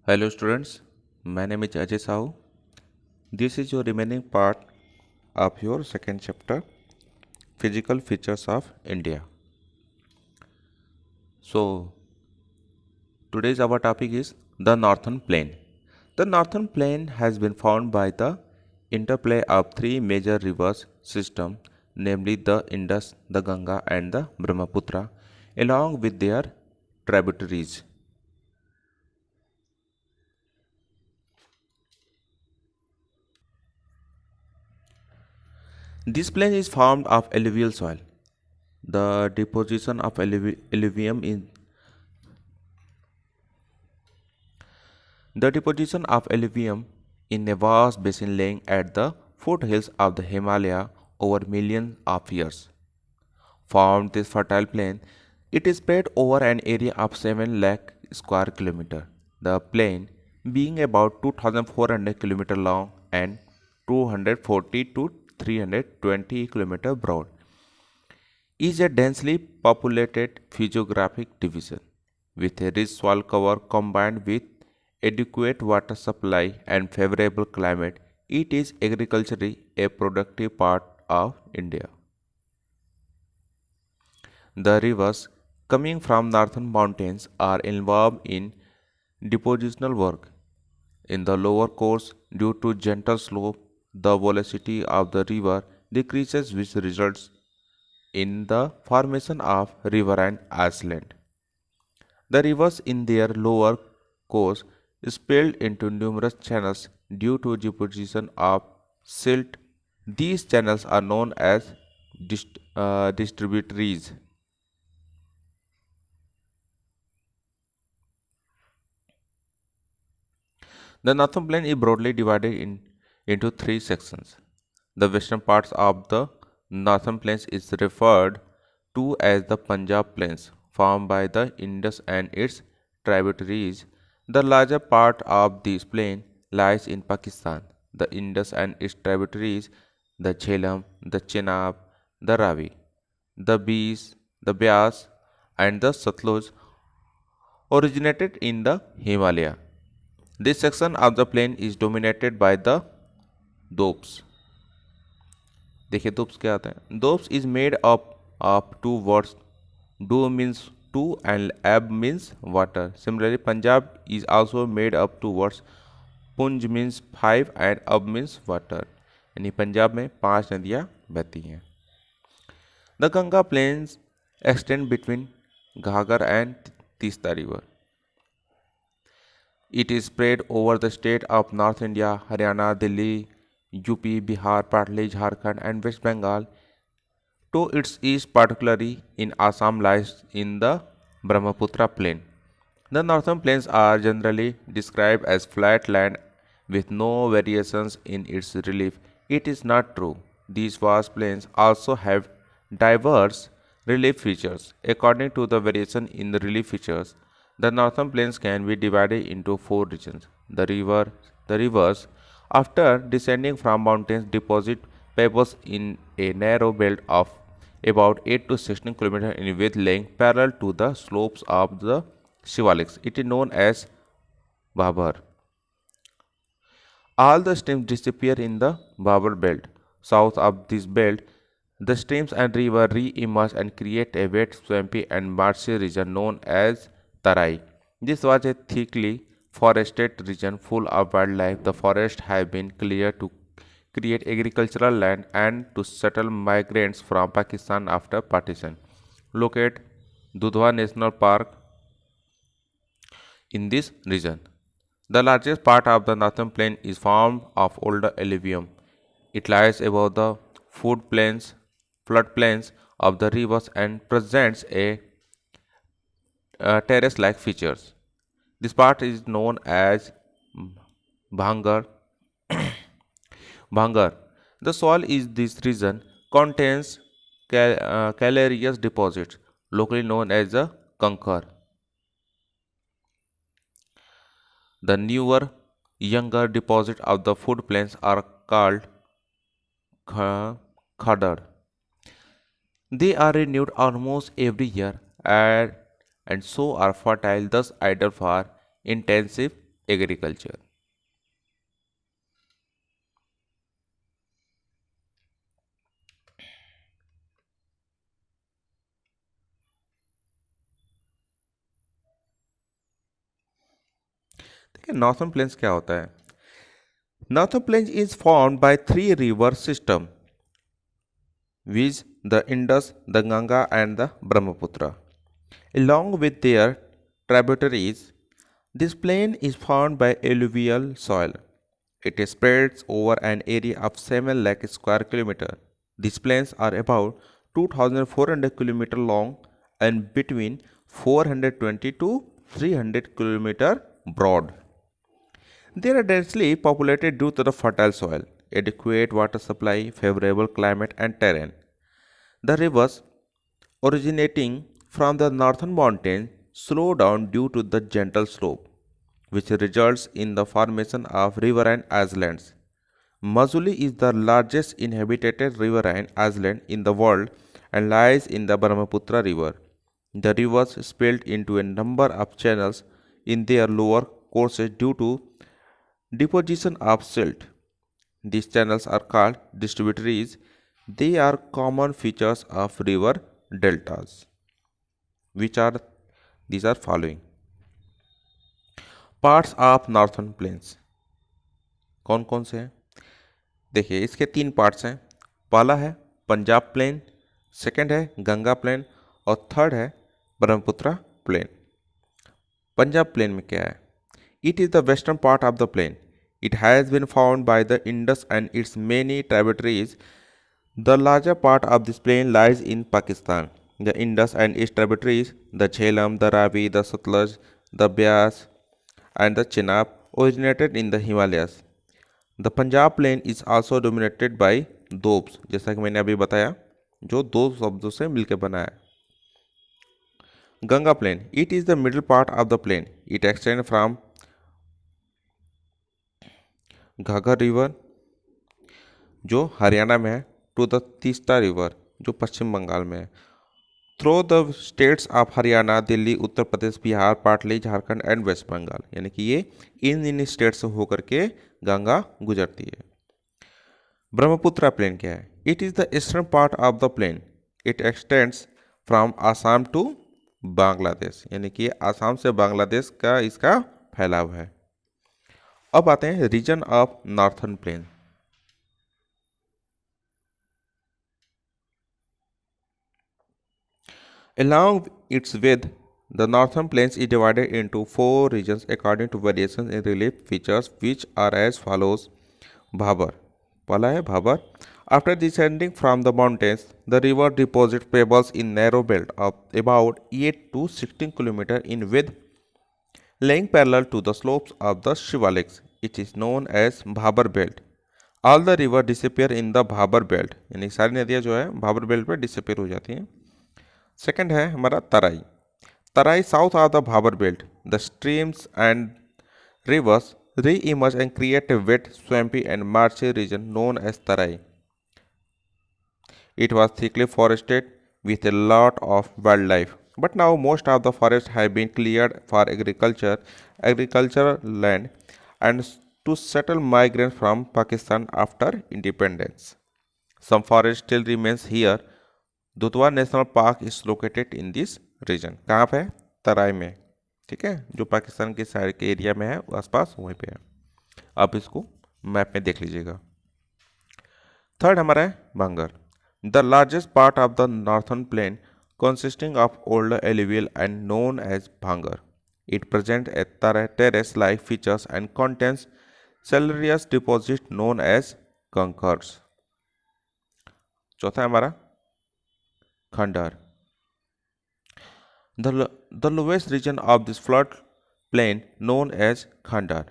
Hello students, my name is Ajay Sahu. This is your remaining part of your second chapter, Physical Features of India. So, today's our topic is the Northern Plain. The Northern Plain has been formed by the interplay of three major rivers system, namely the Indus, the Ganga and the Brahmaputra, along with their tributaries. This plain is formed of alluvial soil. The deposition of alluvium in The deposition of alluvium in a vast basin lying at the foothills of the Himalaya over millions of years formed this fertile plain. It is spread over an area of 7 lakh square kilometer. The plain, being about 2,400 km long and 240 to 320 km broad, is a densely populated physiographic division with a rich soil cover combined with adequate water supply and favorable climate. It is agriculturally a productive part of India. The rivers coming from northern mountains are involved in depositional work. In the lower course, due to gentle slope, the velocity of the river decreases, which results in the formation of riverine island. The rivers in their lower course spilled into numerous channels due to deposition of silt. These channels are known as distributaries. The northern plain is broadly divided into three sections. The western parts of the northern plains is referred to as the Punjab plains, formed by the Indus and its tributaries. The larger part of this plain lies in Pakistan. The Indus and its tributaries, the Jhelum, the Chenab, the Ravi, the Beas, and the Satluj, originated in the Himalaya. This section of the plain is dominated by the Doabs. देखिए दोप्स क्या आता है दोप्स is made up of two words dough means to and एब means water similarly Punjab is also made up two words पुंज means five and अब means water यानी पंजाब में 5 नदियाँ बहती हैं the Ganga planes extend between घाघर and Teesta river It is spread over the state of North India, Haryana, Delhi, UP, Bihar, partly Jharkhand, and West Bengal. To its east, particularly in Assam, lies in the Brahmaputra plain. The northern plains are generally described as flat land with no variations in its relief. It is not true. These vast plains also have diverse relief features. According to the variation in the relief features, the northern plains can be divided into four regions. The rivers, after descending from mountains, deposit pebbles in a narrow belt of about 8 to 16 km in width, laying parallel to the slopes of the Shivaliks. It is known as Bhabar. All the streams disappear in the Bhabar belt. South of this belt, the streams and river re-emerge and create a wet, swampy and marshy region known as Tarai. This was a thickly forested region full of wildlife. The forests have been cleared to create agricultural land and to settle migrants from Pakistan after partition. Locate Dudhwa National Park in this region. The largest part of the northern plain is formed of older alluvium. It lies above the floodplains of the rivers and presents a terrace-like features. This part is known as Bhangar. Bhangar. The soil in this region contains calcareous deposits, locally known as the Kankar. The newer, younger deposits of the food plains are called khadar. They are renewed almost every year and so are fertile, thus ideal for intensive agriculture. देखिए northern plains क्या होता है. Northern plains is formed by three river system which the Indus, the Ganga and the Brahmaputra. Along with their tributaries, this plain is formed by alluvial soil. It spreads over an area of 7 lakh square kilometer. These plains are about 2,400 kilometer long and between 420 to 300 kilometer broad. They are densely populated due to the fertile soil, adequate water supply, favorable climate and terrain. The rivers originating from the northern mountains slow down due to the gentle slope, which results in the formation of riverine islands. Majuli is the largest inhabited riverine island in the world and lies in the Brahmaputra River. The rivers split into a number of channels in their lower courses due to deposition of silt. These channels are called distributaries. They are common features of river deltas, which are these are following. Parts of northern plains कौन कौन से हैं. देखिए इसके तीन parts हैं. पहला है पंजाब प्लेन, सेकंड है गंगा प्लेन और थर्ड है ब्रह्मपुत्र प्लेन. पंजाब प्लेन में क्या है. It is the western part of the plain. It has been found by the Indus and its many tributaries. The larger part of this plain lies in Pakistan. The Indus and its tributaries, the Jhelum, the Ravi, the Sutlej, the Beas, and the Chenab, originated in the Himalayas. The Punjab plain is also dominated by दोब्स, जैसा कि मैंने अभी बताया, जो दो शब्दों से मिलकर बना है. Ganga plain, it is the middle part of the plain. It extends from घाघर river जो हरियाणा में है टू द तीस्ता रिवर जो पश्चिम बंगाल में है. Through the states of Haryana, Delhi, Uttar Pradesh, Bihar, पाटली, झारखंड एंड वेस्ट बंगाल. यानी कि ये इन स्टेट से होकर के गंगा गुजरती है. ब्रह्मपुत्र प्लेन क्या है. It is the eastern part of the plain. It extends from Assam to Bangladesh. यानी कि आसाम से बांग्लादेश का इसका फैलाव है. अब आते हैं region of northern plain. Along its width, the northern plains is divided into four regions according to variations in relief features, which are as follows. Bhabar. पहला है Bhabar. After descending from the mountains, the river deposits pebbles in narrow belt of about 8 to 16 km in width, laying parallel to the slopes of the Shivaliks. It is known as Bhabar belt. All the river disappear in the Bhabar belt. यानी सारी नदियाँ जो है Bhabar belt पे disappear हो जाती हैं. Second है हमारा Terai. Terai south of the Bhabar belt. The streams and rivers reemerge and create a wet swampy and marshy region known as Terai. It was thickly forested with a lot of wildlife, but now most of the forests have been cleared for agricultural land and to settle migrants from Pakistan after independence. Some forest still remains here. Dudhwa national park is located in this region. कहाँ पे है. तराई में. ठीक है, जो पाकिस्तान के side के area में है आसपास वहीं पे है. आप इसको मैप में देख लीजिएगा. थर्ड हमारा है Bhangar. The largest part of the northern plain consisting of older alluvial and known as Bhangar. It presents a terrace-like features and contains salarious deposits known as conchars. चौथा है हमारा खंडहर. The lowest region of this flood plain known as Khandar.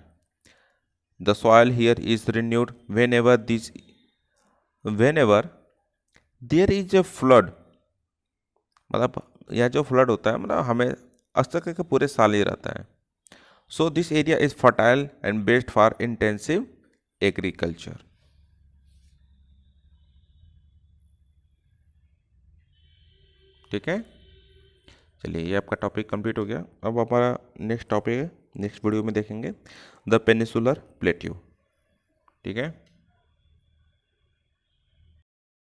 The soil here is renewed whenever there is a flood. मतलब यह जो flood होता है मतलब हमें अक्सर करके पूरे साल ही रहता है. So this area is fertile and best for intensive agriculture. ठीक है, चलिए ये आपका टॉपिक कंप्लीट हो गया. अब हमारा नेक्स्ट टॉपिक है नेक्स्ट वीडियो में देखेंगे द पेनिसुलर प्लेट्यू। ठीक है।